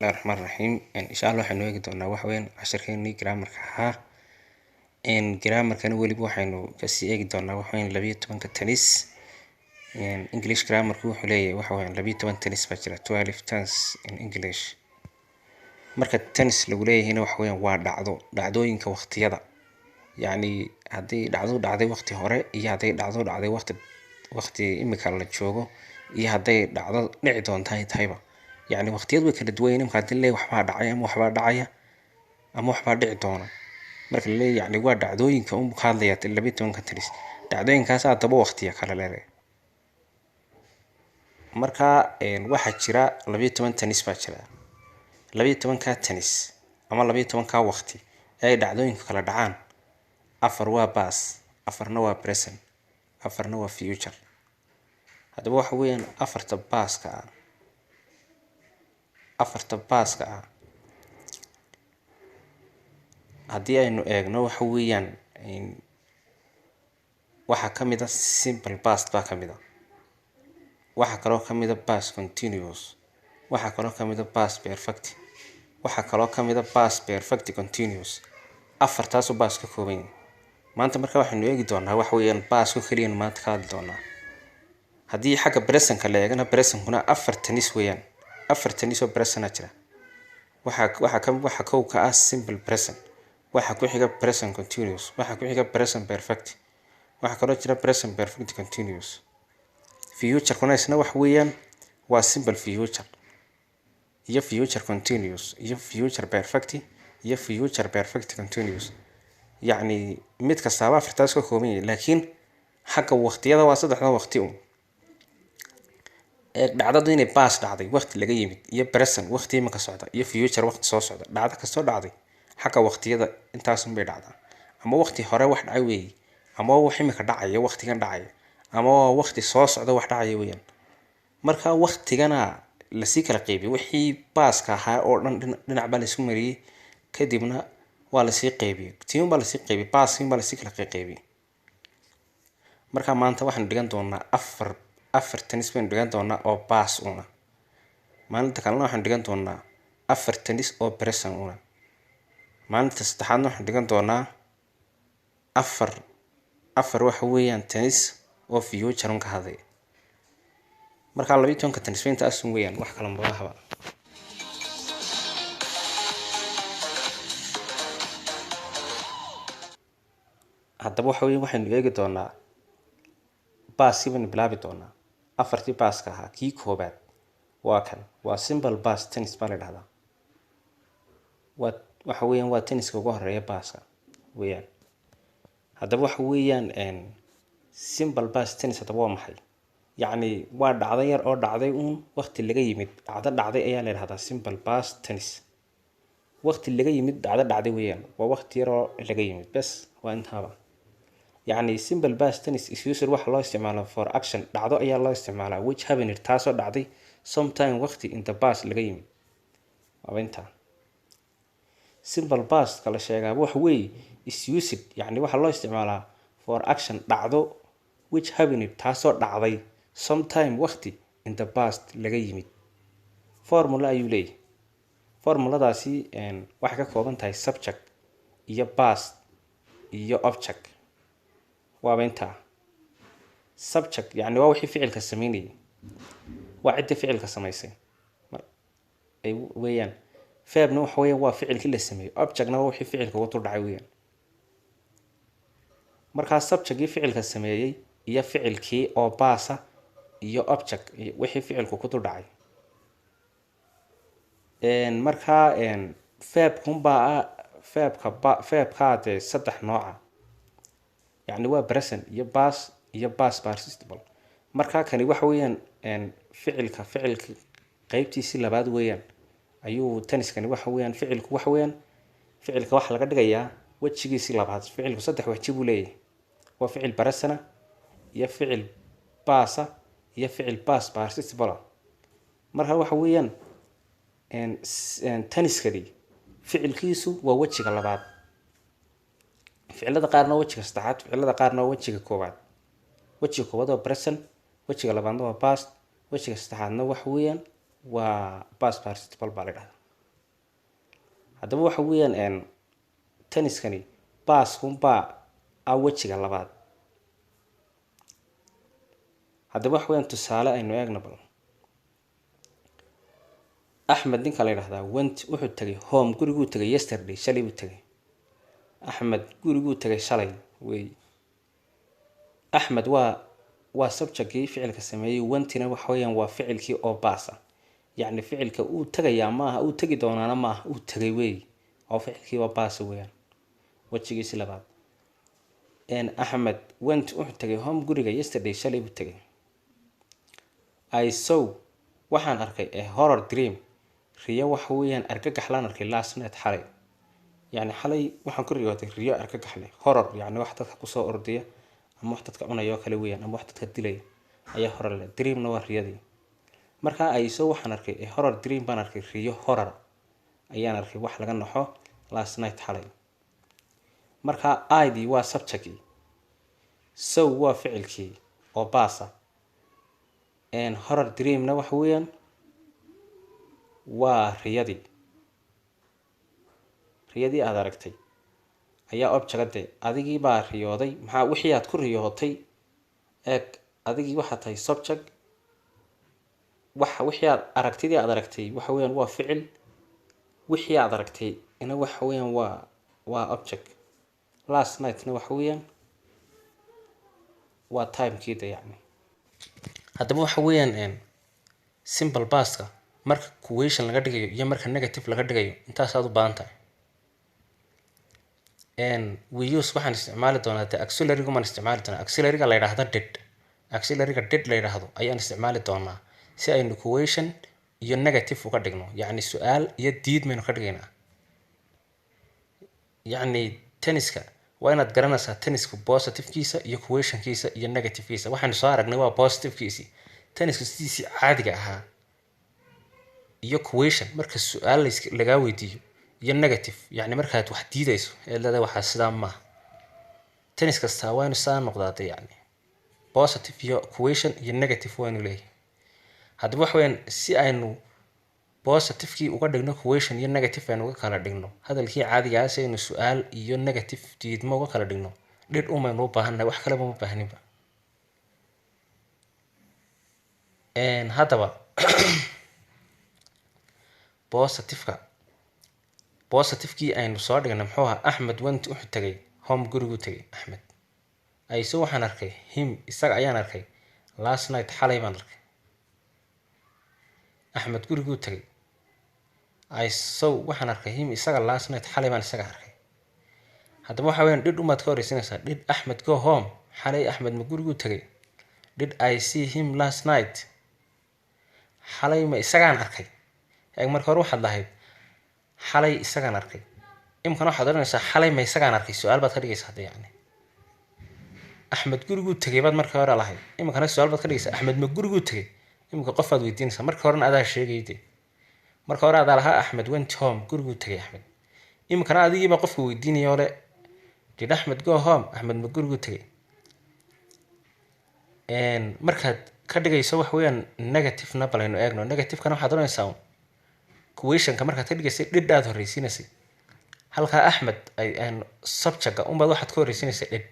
الرحمن الرحيم إن شاء الله waxaynu eegi doonaa wax weyn casharkeennii grammarka ahaa grammarkana weliba waxaynu kasii eegi doonaa wax weyn 12 tennis English grammarku wuxuu leeyahay wax weyn 12 tennis baa jira 12 tense in English marka tennis lagu leeyahayna wax weyn waa dhacdooyinka waqtiyada yani hadii dhacday waqti hore iyo hadii dhacday waqti imika la joogo iyo hadii dhacdo dhici doonto tahayba يعني waqtiyadu way kala duwan yihiin marka hadii waxba dhacay ama waxba dhici doona marka la leeyahay yani waa dhacdooyinka uu ka hadlaya 12 tennis dhacdooyinkaas daba waqtiya kala leeyahay marka waxa jira 12 tennis baa jira 12 ka tennis ama 12 ka waqti ay dhacdooyinka kala dhacaan afar waa past afarna waa present afarna waa future hadaba waxa weeyaan afarta past hadii aynu eegno waxa weeyaan waxa kamid ah simple past baa kamid ah waxa kale oo kamid ah past continuous waxa kale oo kamid ah past perfect waxa kale oo kamid ah past perfect continuous afartaas oo past ka kooban maanta marka waxaynu eegi doonaa waxa weeyaan past ku kaliya maanta ka hadli doonaa hadii xagga present ka la eegana present kuna afar tennis weeyaan afar tennis oo present jira waxa ka ah simple present waxa ku xiga present continuous waxa ku xiga present perfect waxa kale oo jira present perfect continuous future kuna isna wax weeyaan waa simple future iyo future continuous iyo future perfect iyo future perfect continuous yani mid kasta afartaas ka kooban yahay laakiin xagga waqtiyada waa saddexda waqti dhacdadu inay past dhacday waqti laga yimid iyo present waqti ma ka socda iyo future waqti soo socda dhacdo kasto dhacday xagga waqtiyada intaas bay dhacdaa ama waqti hore wax dhacay weey ama wax imika dhacay waqtigan dhacay ama waqti soo socda wax dhacay weeyaan marka waqtigana la sii kala qeybiyo wixii past ka ahaa oo dhan dhinac baa la isku mariyay kadibna waa la sii qeybiyay tiin baa la sii qeybiyay past baa la sii kala qeybiyay marka maanta waxaan dhigan doonaa afar tennis baan dhigan doonaa oo past una maalinta kalena waxaan dhigan doonaa afar tennis oo present una maalinta saddexaadna waxaan dhigan doonaa afar waxa weeyaan tennis oo future ka hadlay marka 12 tennis intaas weeyaan wax kala ma bahaba hadaba waxa weeyaan waxaan eegi doonaa past ibn bilaabi doonaa afartii past ka ahaa kii koobaad waa kan waa simple past tennis baa la dhahdaa waxa weeyaan waa tenniska ugu horeeya past weeyaan hadaba waxa weeyaan simple past tennis hadaba waa maxay yani waa dhacday yar oo dhacday waqti laga yimid dhacday ayaa la yiraahdaa simple past tennis waqti laga yimid dhacday weeyaan waa waqti yar oo laga yimid bas waa intaaba يعني simple past tennis is used waxa loo isticmaalo for action dhacdo ayaa loo isticmaalaa which happened taasoo dhacday sometime waqti in the past laga yimid inta simple past kala sheegaa wax weey is used yani waxa loo isticmaalaa for action dhacdo which happened taasoo dhacday sometime waqti in the past laga yimid formula ayuu leeyahay formuladaasi waxa ka kooban tahay subject iyo past iyo object waa inta subject yani waa wixii ficilka sameeyay waa cidda ficilka sameysay ay weeyaan verbna waxa weeyaan waa ficilkii la sameeyay objectna waa wixii ficilka uu dhacay weeyaan marka subjectkii ficilka sameeyay iyo ficilkii oo past iyo object wixii ficilku ku dhacay marka verb ka saddex nooc يعني waa present iyo past iyo past participle marka kani waxa weeyaan ficilka qaybtiisa labaad weeyaan ayuu tenniskani waxa weeyaan ficilka waxa laga dhigayaa wajigiisa labaad ficilku saddex waji buu leeyahay waa ficil present iyo ficil past iyo ficil past participle marka waxa weeyaan tenniskani ficilkiisu waa wajiga labaad ficilada qaarna wajiga saddexaad ficilada qaarna wajiga koobaad wajiga koobaad waa present wajiga labaadna waa past wajiga saddexaadna wax weeyaan waa past participle baa la dhahdaa haddaba waxa weeyaan tenniskani baaskunbaa wejiga labaad. haddaba waxa weeyaan tusaale aynu eegna bal. axmed ninka la yidhahdaa went wuxuu tagay home guriguu tagay yesterday shalay buu tagay. axmed guriguu tagay shalay wey. axmed waa subjectkii ficilka sameeyey, wentina waxa weeyaan waa ficilkii oo baasa, yacni ficilka uu tagayaa maaha uu tegi doonaana maaha uu tagay wey, oo ficilkii oo baasa weeyaan. wejigiisi labaad. axmed went wuxuu tagay home guriga yesterday shalay buu tagay. I saw waxaan arkay a horror dream riyo waxa weeyaan argagax laan arkay last night xalay. yacni xalay waxaan ku riyooday riyo argagax leh. horror yacni wax dadka kusoo ordaya ama wax dadka cunaya oo kale weeyaan, ama wax dadka dilaya ayaa horror leh. dreamna waa riyadii. markaa I saw waxaan arkay a horror dream baan arkay riyo horror ayaan arkay wax laga naxo last night xalay. markaa idii waa subjectkii, saw waa ficilkii oo baasa, horror dreamna waxa weeyaan waa riyadii aad aragtay ayaa objectde. adigii baa riyooday, maxaa wixii aad ku riyootay eeg, adigii waxaa tahay subject, wixii aad aragtidii aad aragtay waxa weeyaan waa ficil, wixii aad aragtay ina waxa weeyaan waa object. last nightna waxa weeyaan waa timekiida yacni. haddaba waxa weeyaan simple pastka marka question laga dhigayo iyo marka negative laga dhigayo intaasaad u baahan tahay. we use waxaan isticmaali doonaa de auxiliary gumaan isticmaali doonaa. auxiliaryga la yidhaahdo did, auxiliaryga did la yidhaahdo ayaan isticmaali doonaa si aynu question iyo negative uga dhigno, yacni su-aal iyo diid maynu ka dhigaynaa. yacni tenniska waa inaad garanaysaa tenniska positivekiisa iyo questionkiisa iyo negativekiisa. waxaanu soo aragnay waa positivekiisii, tenniska sidiisii caadiga ahaa iyo question marka su-aal lagaa weydiiyo, iyo negative yacni markaad wax diidayso ee leedahay waxaa sidaa maaha. tennis kastaa waa inu sidaa noqdaade, yacni positive iyo question iyo negative waa inu leeyahay. haddaba waxa weyaan si aynu positivekii uga dhigno question iyo negative aynu uga kala dhigno hadalkii caadigaa, si aynu su-aal iyo negative diidmo uga kala dhigno dhidh umaynu u baahannahay, wax kaleba uma baahninba. haddaba positivekii aynu soo dhignay muxuu ahaa? axmed went wuxuu tagay home guriguu tagay axmed. ayso waxaan arkay him isaga ayaan arkay last night xalay baan arkay. axmed guriguu tagay. I saw waxaan arkay him isaga last night xalay baan isaga arkay. haddaba waxa weyaan dhidh umaad ka horeysinaysaa. did axmed go home xalay axmed ma guriguu tagay. did I see him last night xalay ma isagaan arkay. eeg marka hore waxaad lahayd xalay isagaan arkay, imkana waxaad oranaysaa xalay ma isagaan arkay. su-aal baad ka dhigaysaa hadda, yacni axmed guriguu tagay baad marka hore lahayd, imkana su-aal baad ka dhigaysaa axmed ma guriguu tagay. imika qofaad weydiinaysaa, marka horena adaa sheegayde. marka hore adaa lahaa axmed went home guriguu tagay axmed, imikana adigiiba qofka weydiinaya ole did axmed go home axmed ma guriguu tagay. markaad ka dhigayso waxa weeyaan negativena balaynu eegno. negativekana waxaad oranaysaa questionka markaad ka dhigaysay dhidh aad horreysiinaysay, halkaa axmed subjectka unbaad waxaad ka horreysiinaysay dhidh,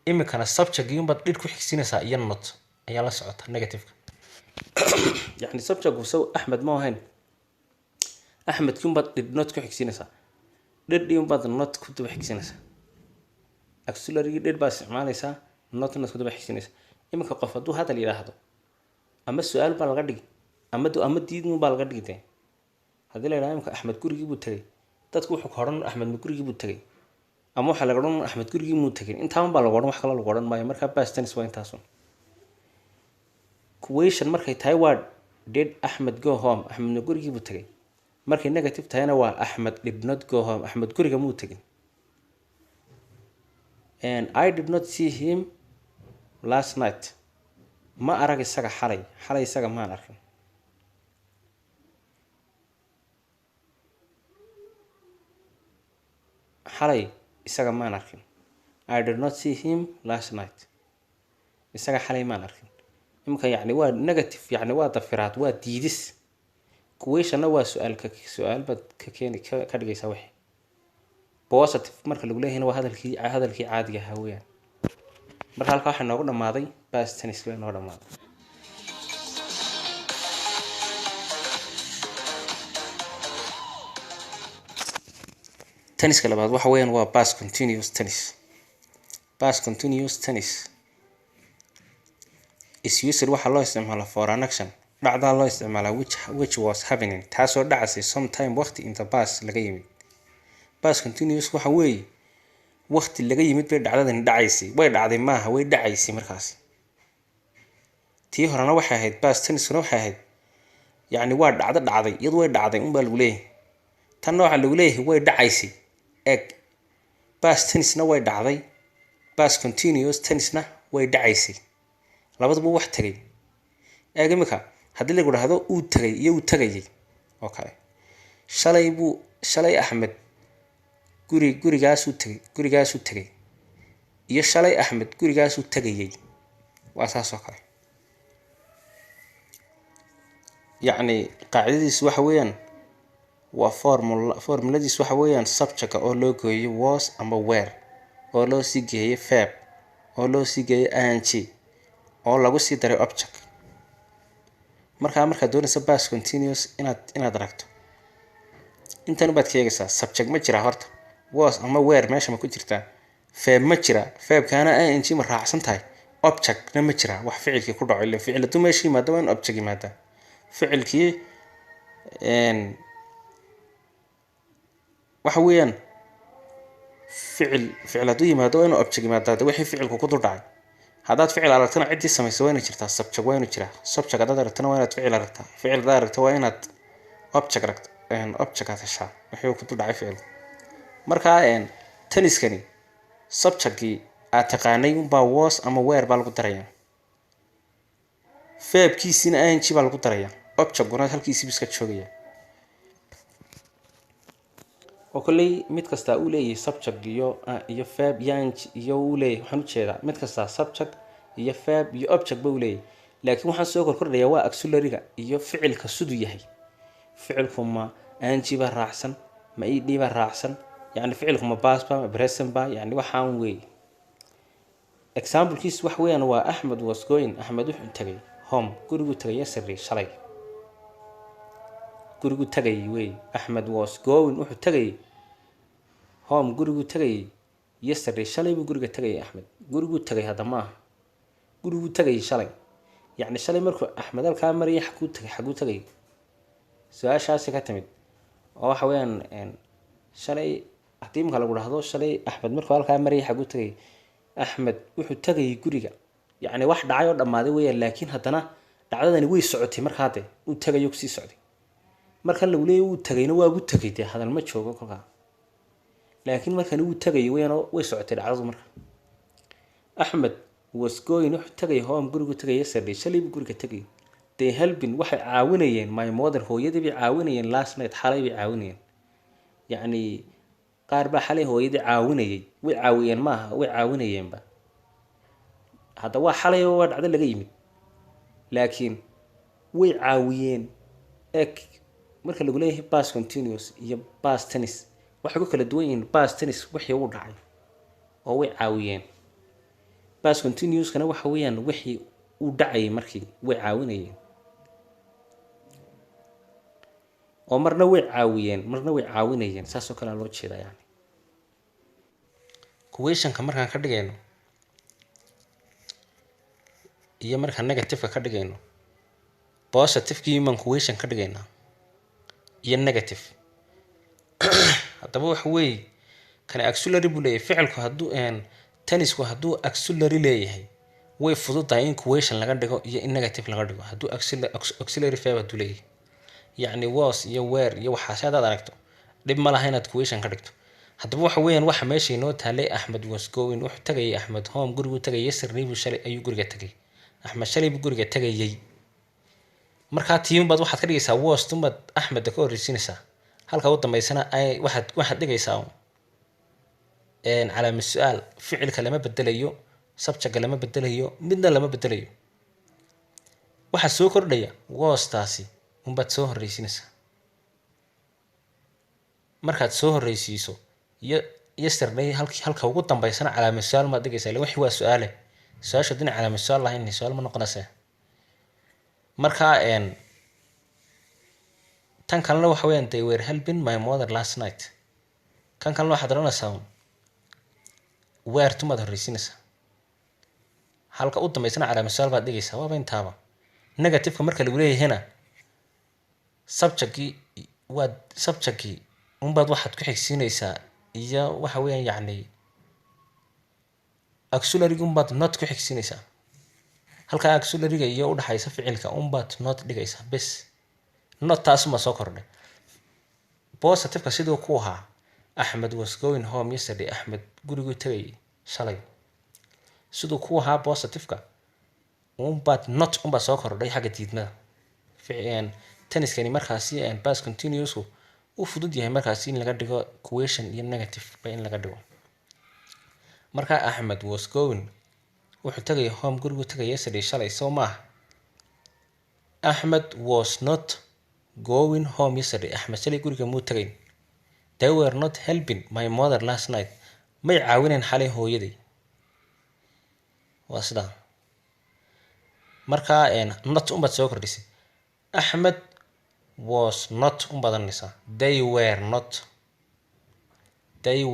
imikana subjectgii unbaad dhidh ku xigsiinaysaa iyo not ayaa la socota negativeka. yacni subjectku saw axmed ma ahayn, axmedkii unbaad dhidh not ku xigsiinaysaa, dhidhii unbaad not ku daba xigsiinaysaa. auxiliarygii dhidh baad isticmaalaysaa, notnaad ku daba xigsiinaysaa. iminka qof hadduu hadal yidhaahdo ama su-aal baa laga dhigi ama diidun baa laga dhigi. de haddii la yidhahdo imika axmed gurigii buu tagay, dadku wuxuu ka odhan axmed ma gurigii buu tagay, ama waxaa laga odhan axmed gurigii muu tagay. intaaban baa lagu odhan, wax kale lagu odhan maayo. markaa past tense waa intaasun. question markay tahay waa did axmed go home axmed ma gurigii buu tagay. markay negative tahayna waa axmed did not go home axmed guriga muu tegin. I did not see him last night ma arag isaga xalay isaga maan arkin. xalay isaga maan arkin. I did not see him last night isaga xalay maan arkin. imika yacni waa negative, yacni waa dafiraad, waa diidis. questionna waa su-aal baad ka keeni ka dhigaysaa wixii. Positive marka lagu leeyahayna waa hadalkii caadiga ahaa weeyaan. marka halkaa waxaa noogu dhammaaday past tense baa noogu dhammaaday. tenniska labaad waxa weeyaan waa past continuous tense. Past continuous tense is used waxaa loo isticmaalaa for an action dhacdaa loo isticmaalaa which was happening taasoo dhacaysay sometime waqti in the past laga yimid. Past continuous waxa weeye waqti laga yimid bay dhacdadani dhacaysay, way dhacday maaha, way dhacaysay markaas. tii horena waxay ahayd past tense-kuna waxay ahayd yacni waa dhacday iyadu way dhacday unbaa lagu leeyahay. tanna waxaa lagu leeyahay way dhacaysay. eg past tense-na way dhacday, past continuous tense-na way dhacaysay, labaduba wax tagay. eeg imika haddii lagu dhahdo uu tagay iyo uu tagayay oo kale, shalay Axmed gurigaasuu tagay iyo shalay Axmed gurigaasuu tagayay, waa saas oo kale. yacni qaacidadiisu waxa weeyaan waa formuladiisu waxa weeyaan subject oo loo gooyo was ama were oo loo sii geeyo verb oo loo sii geeyo ing oo lagu sii daray object. markaad doonaysa past continuous inaad aragto intan baad ka eegaysaa subject ma jira horta, was ama were meesha ma ku jirtaa, verb ma jira, verbkaana ing ma raacsan tahay, objectna ma jira wax ficilkii ku dhaco. ila ficil hadduu meesha yimaado waa in object yimaada. ficilkii waxa weeyaan ficil hadduu yimaado waa inuu object yimaada. de wixii ficilku ku dul dhacay haddaad ficil aragtana ciddii samaysa waa inay jirtaa, subject waa inuu jiraa. subject haddaad aragtana waa inaad ficil aragtaa, ficil haddaad aragto waa inaad object aragto, object aad heshaa wixii uu ku dul dhacay ficilku. markaa tenniskani subjectkii aad taqaanay unbaa was ama were baa lagu darayaa, verbkiisina ing baa lagu darayaa, objectguna halkiisii iska joogaya. oo kolley mid kastaa uu leeyahay subject iyo verb iyo ing iyo uu leeyahay, waxaan u jeedaa mid kastaa subject iyo verb iyo object ba uu leeyahay. laakiin waxaan soo kordhayaa waa auxiliary-ga iyo ficilka siduu yahay. ficilku ma ing baa raacsan, ma ed baa raacsan, yacni ficilku ma past ba ma present ba, yacni waxaan weey. example-kiis wax weeyaan waa Ahmed was going, Axmed wuxuu tagay home gurigu tagay yesterday shalay. gurigu tagay weey, Axmed was going wuxuu tagay home gurigu tagay yesterday shalay buu guriga tagay. Axmed gurigu tagay hadda maaha, gurigu tagay shalay. yacni shalay markuu Axmed halkaa marayay xaguu tagay su-aashaasi ka timid. oo waxa weeyaan shalay haddii imika lagu dhahdo shalay Axmed markuu halkaa marayay xaguu tagay, Axmed wuxuu tagay guriga, yacni wax dhacay oo dhammaaday weeyaan. laakiin haddana dhacdadani way socotay markaa dee uu tagayo kusii socday. markan lagu leeyahay uu tagayna waa gu tagay, dee hadal ma joogo kolkaa. laakiin markan uu tagay weeyaan way socotay dhacdadu. marka Axmed was going wuxuu tagay home gurigu tagay yesterday shalay buu guriga tagay. they helping waxay caawinayeen my mother hooyadii bay caawinayeen last night xalay bay caawinayeen. yacni qaar baa xalay hooyadii caawinayay, way caawiyeen maaha way caawinayeenba. hadda waa xalay oo waa dhacdo laga yimid, laakiin way caawiyeen. eg marka lagu leeyahay past continuous iyo past tense waxay ku kala duwan yihiin. past tense wixii uu dhacay oo way caawiyeen. past continuous-kana waxa weeyaan wixii uu dhacayay markii way caawinayeen. oo marna way caawiyeen marna way caawinayeen, saasoo kale loo jeedaa. yani questionka markaan ka dhigayno iyo markaan negative-ka ka dhigayno, positive-kii baan question ka dhigaynaa iyo negative. haddaba waxa weeye kani auxiliary buu leeyahay. ficilku hadduu tennisku hadduu auxiliary leeyahay way fududahay in question laga dhigo iyo in negative laga dhigo. hadduu auxiliary verb hadduu leeyahay, yacni was iyo were iyo waxaas haddaad aragto dhib ma laha inaad question ka dhigto. haddaba waxa weeyaan waxa meesha inoo taalay Axmed was going wuxuu tagayay Axmed home gurigu tagay yesterday buu shalay ayuu guriga tagay. Axmed shalay buu guriga tagayay. markaa tiim baad waxaad ka dhigaysaa was tumad Axmed ka horreysiinaysaa, halka u dambeysana ay waxaad dhigaysaa calaamad su'aal. ficilka lama bedelayo, subject lama bedelayo, midna lama bedelayo. waxa soo kordhaya was taasi unbaad soo horreysiinaysaa. markaad soo horreysiiso iyo yesterday halka ugu dambeysana calaamad su-aal maad dhigaysaa ila wixii waa su-aale su-aasha hadii calaamad su-aal lahayn su-aal ma noqonaysaa marka tan kalena waxa weeyaan they were helping my mother last night kan kalena waxaad oranaysaa where tumaad horreysiinaysaa halka u dambeysana calaamad su-aal baad dhigaysaa waaba intaaba negativeka marka lagu leeyahayna subjectkii unbaad waxaad ku xigsiinaysaa iyo waxa weeyaan yacni auxiliary unbaad not ku xigsiinaysaa halka auxiliary-ga iyo udhaxaysa ficilka unbaad not dhigaysaa bes not taasuma soo kordhay positiveka siduu ku ahaa Ahmed was going home yesterday Ahmed guriguu tagay shalay siduu ku ahaa positiveka unbaad not unbaad soo kordhay xagga diidmada tenniskani markaasi past continuous u fudud yahay markaasi in laga dhigo question iyo negative ba in laga dhigo marka Ahmed was going wuxuu tagay home gurigu tagay yesterday shalay soo maaha Ahmed was not going home yesterday Ahmed shalay guriga muu tagayn they were not helping my mother last night may caawineen xalay hooyaday waa sidaa marka not unbaad soo kordhisay Ahmed was not unbadanaysaa they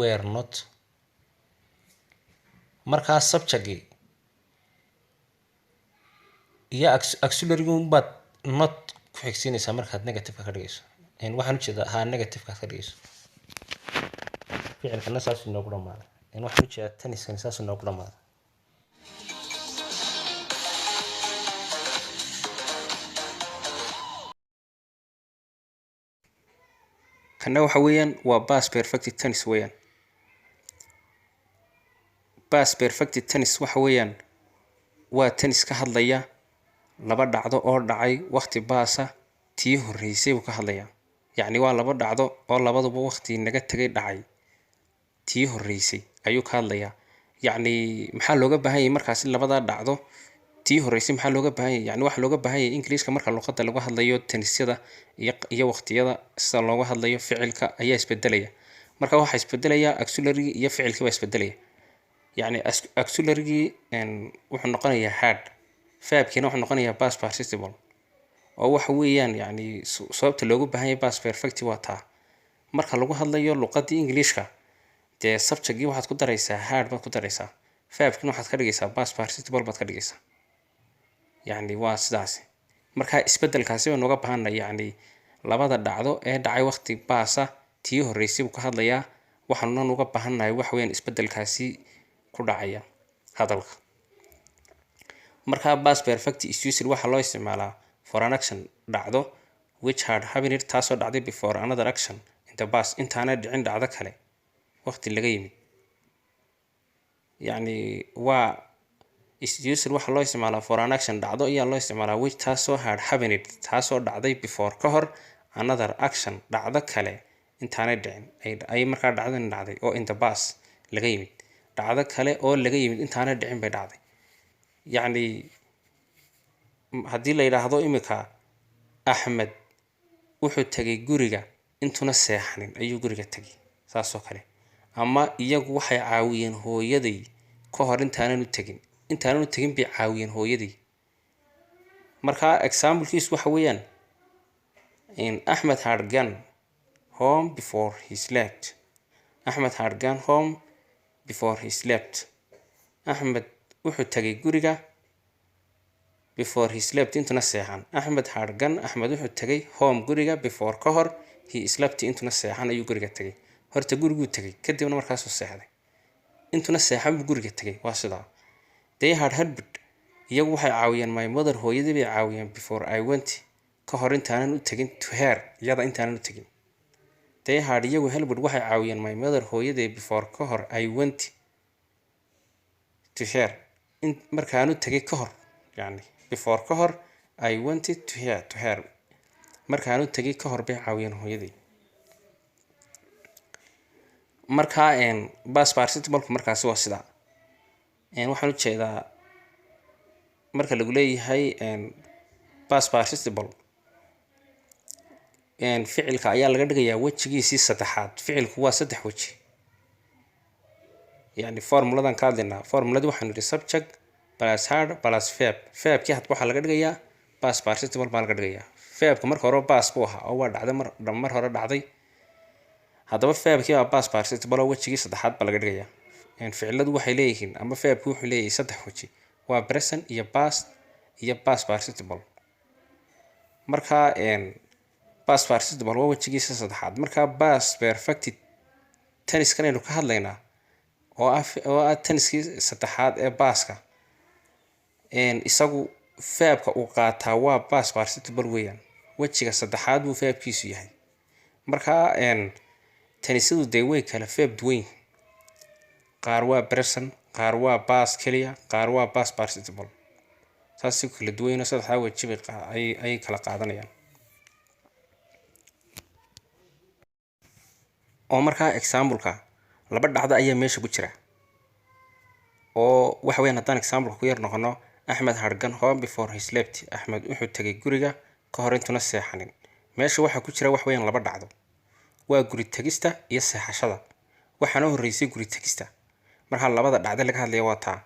were not markaa subjectgii iyo auxiliary unbaad not ku xigsiinaysaa markaad negativeka ka dhigayso waxaan ujeedaa haa negativekaad ka dhigayso ficilkana saas inoogu dhamaaday waxaan ujeedaa tenniskani saas inoogu dhamaaday kana waxa weeyaan waa past perfect tense weeyaan past perfect tense waxa weeyaan waa tennis ka hadlaya laba dhacdo oo dhacay waqti baasa tii horreysay buu ka hadlaya yacni waa laba dhacdo oo labaduba waqti naga tagay dhacay tii horreysay ayuu ka hadlaya yacni maxaa looga baahan yahay markaasi labada dhacdo tii horreysay maxaa looga baahan yahay yacni waxa looga baahan yahay ingiriiska marka luqadda lagu hadlayo tennisyada iyo waqtiyada sida looga hadlayo ficilka ayaa isbedelaya marka waxa isbedelaya auxiliary iyo ficilka baa isbedelaya yacni auxiliary wuxuu noqonayaa had verbkiina wuxuu noqonayaa past participle oo waxa weeyaan yacni sababta loogu baahan yahay past perfect waa taa marka lagu hadlayo luqadda ingiriiska dee subjectgii waxaad ku daraysaa had baad ku daraysaa verbkiina waxaad ka dhigaysaa past participle baad ka dhigaysaa yacni waa sidaasi marka isbedelkaasi baan uga baahanay yacni labada dhacdo ee dhacay waqti baasa tii horreysay buu ka hadlayaa waxaanan uga baahannahay wax weeyaan isbedelkaasi ku dhacaya hadalka marka past perfect is used waxaa loo isticmaalaa for an action dhacdo which had happened taasoo dhacday before another action in the past intaana dhicin dhacdo kale waqti laga yimid yacni waa is used waxaa loo isticmaalaa for an action dhacdo ayaa loo isticmaalaa which taasoo had happened taasoo dhacday before ka hor another action dhacdo kale intaanay dhicin ay markaa dhacdani dhacday oo in the past laga yimid dhacdo kale oo laga yimid intaanay dhicin bay dhacday yacni haddii la yidhaahdo imika Axmed wuxuu tagay guriga intuna seexanin ayuu guriga tagay saasoo kale ama iyagu waxay caawiyeen hooyaday ka hor intaanan u tegin bay caawiyeen hooyaday marka examplekiisu waxa weeyaan Ahmed had gone home before he slept Ahmed had gone home before he slept Ahmed wuxuu tagay guriga before he slept intuna seexan Ahmed had gone Ahmed wuxuu tagay home guriga before ka hor he slept intuna seexan ayuu guriga tagay horta guriguu tagay kadibna markaasuu seexday intuna seexan buu guriga tagay waa sidaa they had helped iyagu waxay caawiyeen my mother hooyadii bay caawiyeen before I went ka hor intaanan u tegin to her iyada intaanan u tegin they had iyagu helped waxay caawiyeen my mother hooyadii before ka hor I went to her markaanu tagay ka hor yacni before ka hor I went to her markaanu tagay ka hor bay caawiyeen hooyadii marka past participle markaasi waa sidaa waxaan ujeedaa marka lagu leeyahay past participle ficilka ayaa laga dhigayaa wejigiisii saddexaad. ficilku waa saddex weji. يعني formuladan ka hadlaynaa formuladii waxaanu yidhi subject plus hard plus verb. verbkii hadba waxaa laga dhigayaa past participle baa laga dhigayaa. verbka marka hore past buu ahaa oo waa dhacday mar hore dhacday. haddaba verbkii baa past participle oo wejigii saddexaad baa laga dhigayaa. ficiladu waxay leeyihiin ama verbku wuxuu leeyahay saddex weji, waa present iyo past iyo past participle. marka past participle waa wejigiisa saddexaad. marka past perfect tense kanaynu ka hadlaynaa oo ah tenniskii saddexaad ee baaska. isagu verbka uu qaataa waa past participle weeyaan. wejiga saddexaad buu verbkiisu yahay. marka tennisadu dee way kala verb duwan. qaar waa present, qaar waa past keliya, qaar waa past participle. saas si kala duwan saddexdaa weji ay kala qaadanayaan. oo markaa example-ka laba dhacdo ayaa meesha ku jira. oo waxa weeyaan haddaan example ku yar noqono, Axmed had gone home before he slept. Axmed wuxuu tagay guriga ka hor intuuna seexanin. meesha waxaa ku jira wax weeyaan laba dhacdo. waa guri tagista iyo seexashada. waxaana horreysay guri tagista. marka labada dhacdo laga hadlaya waa taa.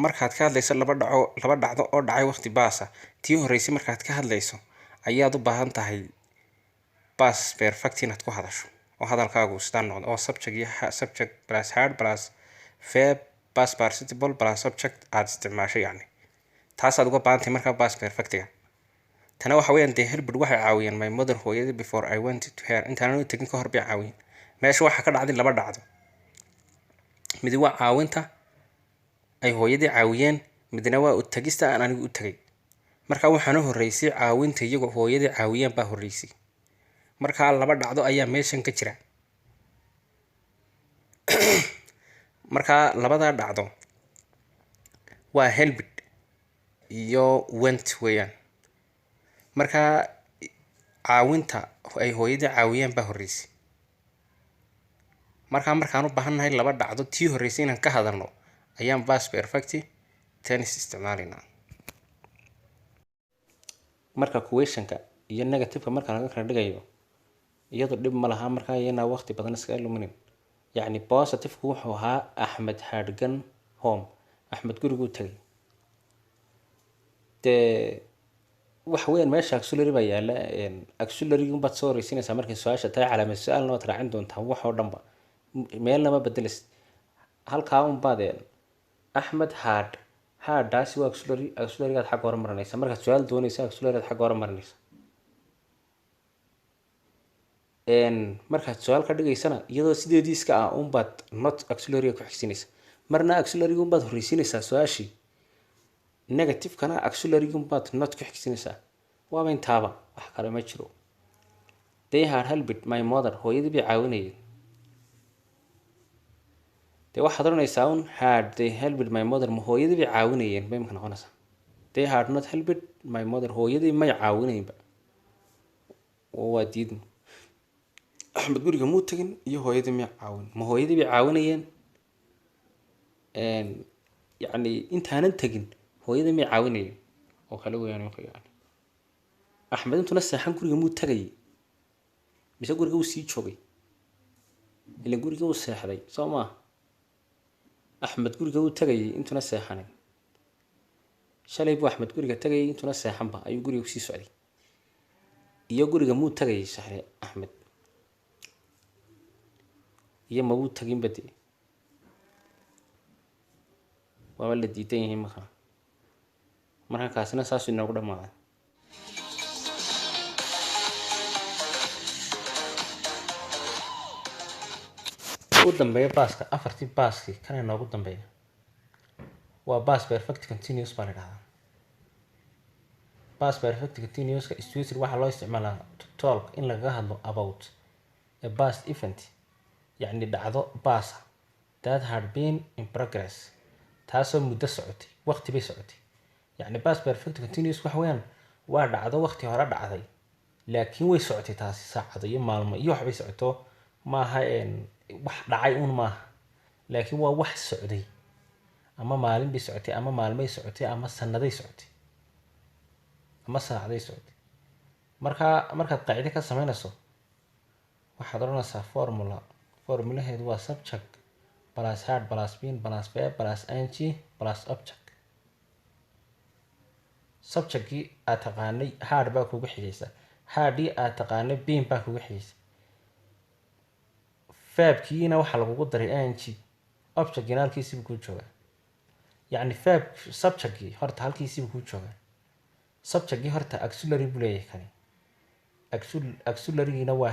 markaad ka hadlayso laba dhacdo oo dhacay waqti baasa, tii horreysay markaad ka hadlayso ayaad u baahan tahay past perfect inaad ku hadasho oo hadalkaagu sidaan noqdo oo subject plus hard plus verb past participle plus subject aad isticmaashay. yani taasaad uga baahan tahay markaa past perfectiga. tana waxa weeyaan dee helbid waxay caawiyeen my mother hooyadii before I went to her. intaanan u tegin ka hor bay caawiyeen. meesha waxaa ka dhacday laba dhacdo. midi waa caawinta ay hooyadii caawiyeen, midna waa u tagista aan anigu u tagay. marka waxaana horreysay caawinta iyagoo hooyadii caawiyeen baa horreysay. markaa laba dhacdo ayaa meeshan ka jira. markaa labadaa dhacdo waa helbid iyo went weeyaan. markaa caawinta ay hooyadii caawiyeen baa horreysay. markaan u baahannahay laba dhacdo tii horreysay inaan ka hadalno ayaan past perfect tense isticmaalaynaa. marka questionka iyo negative-ka marka laga kala dhigayo iyadoo dhib ma laha markaa iyanaa waqti badan iskaga luminin. yacni positive-ku wuxuu ahaa Axmed had gone home. Axmed guriguu tagay. dee waxa weeyaan meesha auxiliary baa yaala. auxiliary baad soo horreysiinaysaa markay su-aasha tahay calaamad su-aalna waad raacin doontaa wax oo dhanba. meelna ma bedelis. halkaa unbaad Axmed haddaasi waa auxiliary-gaad xagga hore marinaysa. markaad su-aal doonaysa auxiliary-gaad xagga hore marinaysa. markaad su-aal ka dhigaysana iyadoo sideedii iska ah unbaad not auxiliary ku xigsinaysa. marna auxiliary unbaad horreysiinaysaa su-aashii, negative-kana auxiliary unbaad not ku xigsinaysaa. waaba intaaba wax kale ma jiro. they had helped my mother. hooyadii bay caawinayeen. dee waxaad oranaysaa un had they helped my mother. ma hooyadii bay caawinayeen bay imka noqonaysaa. they had not helped my mother. hooyadii may caawinaynba. waa diidmo. Axmed guriga muu tagin iyo hooyadii may caawin. ma hooyadii bay caawinayeen. yacni intaanan tegin hooyadii may caawinayeen oo kale weeyaan imka. yani Axmed intuna seexan guriga muu tagayay mise guriga uu sii joogay. ilan guriga uu seexday soo maaha. Axmed guriga uu tagayay intuna seexanin. shalay buu Axmed guriga tagayay intuna seexanba ayuu guriga kusii socday. iyo guriga muu tagayay saxre Axmed iyo mabuu taginba dee. waaba la diidan yahay markaa kaasina saasuu inoogu dhammaaday. u dambeeya baaska afartii baaskii kana inoogu dambeeya waa past perfect continuous baa la dhahdaa. past perfect continuous-ka usually waxaa loo isticmaalaa to talk in lagaga hadlo about a past event. yacni dhacdo baasa that had been in progress. taasoo muddo socotay, waqti bay socotay. yacni past perfect continuous waxa weeyaan waa dhacdo waqti hore dhacday laakiin way socotay taasi saacado iyo maalmo iyo waxbay socoto. maaha wax dhacay un maaha, laakiin waa wax socday. ama maalin bay socotay, ama maalmay socotay, ama sanaday socotay, ama saacaday socotay. markaad qaacide ka samaynayso waxaad odhanaysaa formulaheedu waa subject plus hard plus bin plus verb plus ing plus object. subjectkii aad taqaanay hard baa kugu xigaysa, hardii aad taqaanay bin baa kugu xigaysa, verbkiina waxaa lagugu daray ing, objectkiina halkiisiibu kuu joogaa. yacni verb subjectkii horta halkiisiibu kuu joogaa. subjectkii horta auxiliary buu leeyahay kani, auxiliarygiina waa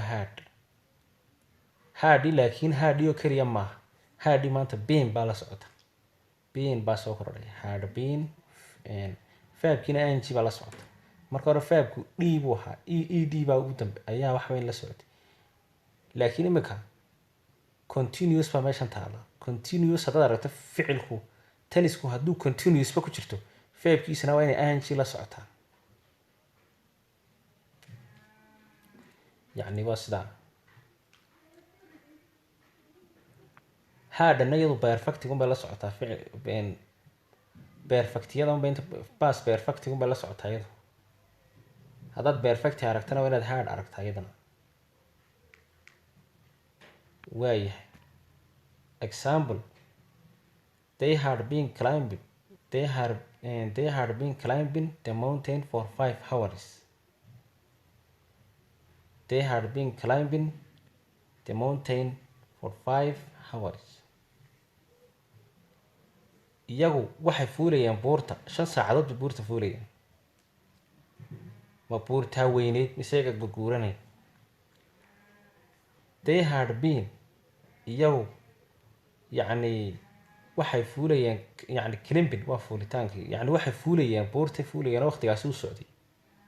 hardii laakiin hardii oo keliya maaha, hardii maanta bin baa la socota, bin baa soo kordhay, hard bin. verbkiina ing baa la socota. marka hore verbku d buu ahaa, ed baa ugu dambe ayaa wax weyn la socotay. laakiin imika continuous baa meeshan taala. continuous haddaad aragto ficilku tennisku hadduu continuousba ku jirto verbkiisana waa inay ing la socotaa. yacni waa sidaa. haadhana iyadu perfectigunbay la socotaa, ficil perfectiyada inta bas perfectigunbay la socotaa iyadu. haddaad perfecti aragtana waa inaad hard aragtaa iyadana. waayahay example, they had been climbing the mountain for 5 hours. they had been climbing the mountain for 5 hours. iyagu waxay fuulayeen buurta 5 saacadood bay buurta fuulayeen. ma buurtaa weyneyd mise iyaga gurguuranay? they had been iyagu yacni waxay fuulayeen, yacni climbing waa fuulitaankii, yacni waxay fuulayeen buurtay fuulayeen waqtigaasi u socday,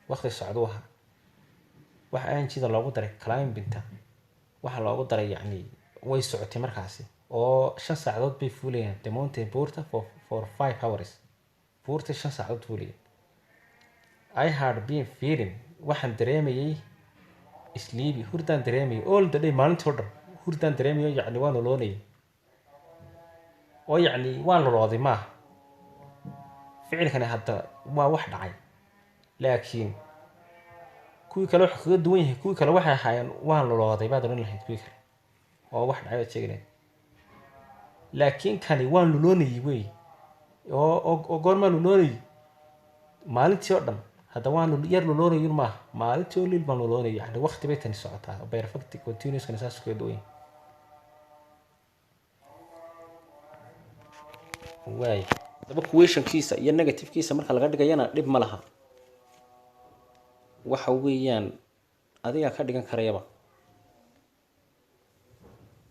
waqti socduu ahaa. waxa ingida loogu daray climbingta waxa loogu daray yacni way socotay markaasi, oo 5 saacadood bay fuulayeen the mountain buurta for 5 hours. buurta 5 saacadood fuulayeen. I had been feeling waxaan dareemayay sleepy, hurdaan dareemayay all the day, maalintii oo dhan hurdaan dareemayo, yacni waan loloonayay. oo yacni waan lolooday maaha ficilkani hadda waa wax dhacay. laakiin kuwii kale wuxuu kaga duwan yahay, kuwii kale waxay ahaayeen waan lolooday baad odhan lahayd kuwii kale, oo wax dhacay baad sheegi lahayd. laakiin kani waan loloonayay wey, oo goormaa loloonayay? maalintii oo dhan. hadda waan yar loloonayun maaha, maalintii oo liil baan loloonayay, yani waqti bay tani socotaa. perfect continuouskani saas kaga duwan yahay. waay daba questionkiisa iyo negativekiisa marka laga dhigayana dhib ma laha. waxa weeyaan adiga ka dhigan karayaba.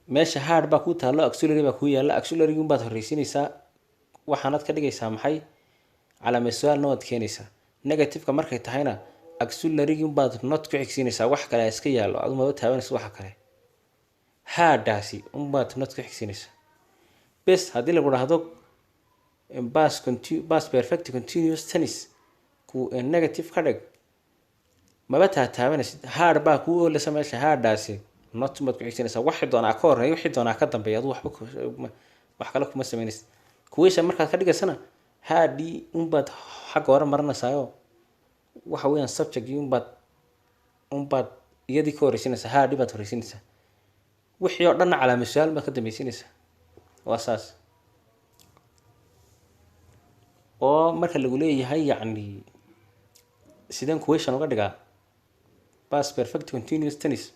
meesha hard baa ku taalo, auxiliary baa ku yaala, auxiliary baad horeysiinaysaa, waxaanad ka dhigaysaa maxay? calaamad su'aalna waad keenaysaa. negative-ka markay tahayna auxiliary baad not ku xigsiinaysaa, wax kale iska yaalo aduma u taabanaysa waxa kale. harddaasi baad not ku xigsiinaysaa. bes haddii lagu dhahdo past perfect continuous tense ku negative ka dhig, maba taabanaysid. hard baa ku ooleysa meesha, harddaasi not baad ku xigsiinaysaa. waxay doonaa ka horeeyo, waxay doonaa ka dambeeyo, adu wax kale kuma samaynaysid. kuweysha markaad ka dhigaysana hardii baad xagga hore marinaysaayoo waxa weeyaan subjectgii baad iyadii ka horeysiinaysaa, hardii baad horeysiinaysaa. wixii oo dhanna calaamad su'aal baad ka dambaysiinaysaa. waa saas. oo marka lagu leeyahay yacni sideen question uga dhigaa past perfect continuous tense,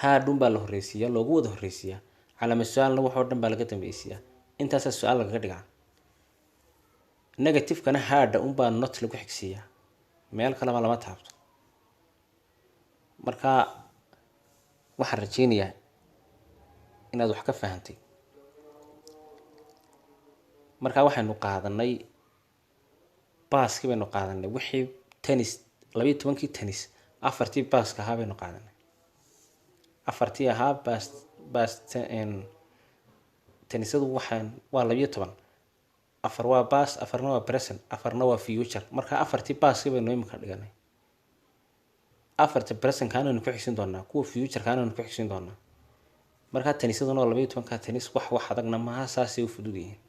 hard baa la horeysiiyaa, loogu wada horeysiiyaa, calaamad su'aalna wax oo dhan baa laga dambaysiiyaa. intaasaa su'aal lagaga dhigaa. negative-kana hard baa not lagu xigsiiyaa, meel kalema lama taabto. marka waxaan rajeynayaa inaad wax ka fahantay. marka waxaynu qaadanay baaskii baynu qaadanay, wixii tennis 12kii tennis 4tii baaska ahaa baynu qaadanay. 4tii ahaa baas tennisadu waxaan waa 12, 4 waa baas, 4na waa present, 4na waa future. marka 4tii baaskii baynu imika dhiganay. 4ta present kaanaynu ku xigsin doonaa, kuwa future kaanaynu ku xigsin doonaa. marka tennisaduna waa 12ka tennis, wax adagna maaha, saasay u fudud yihiin.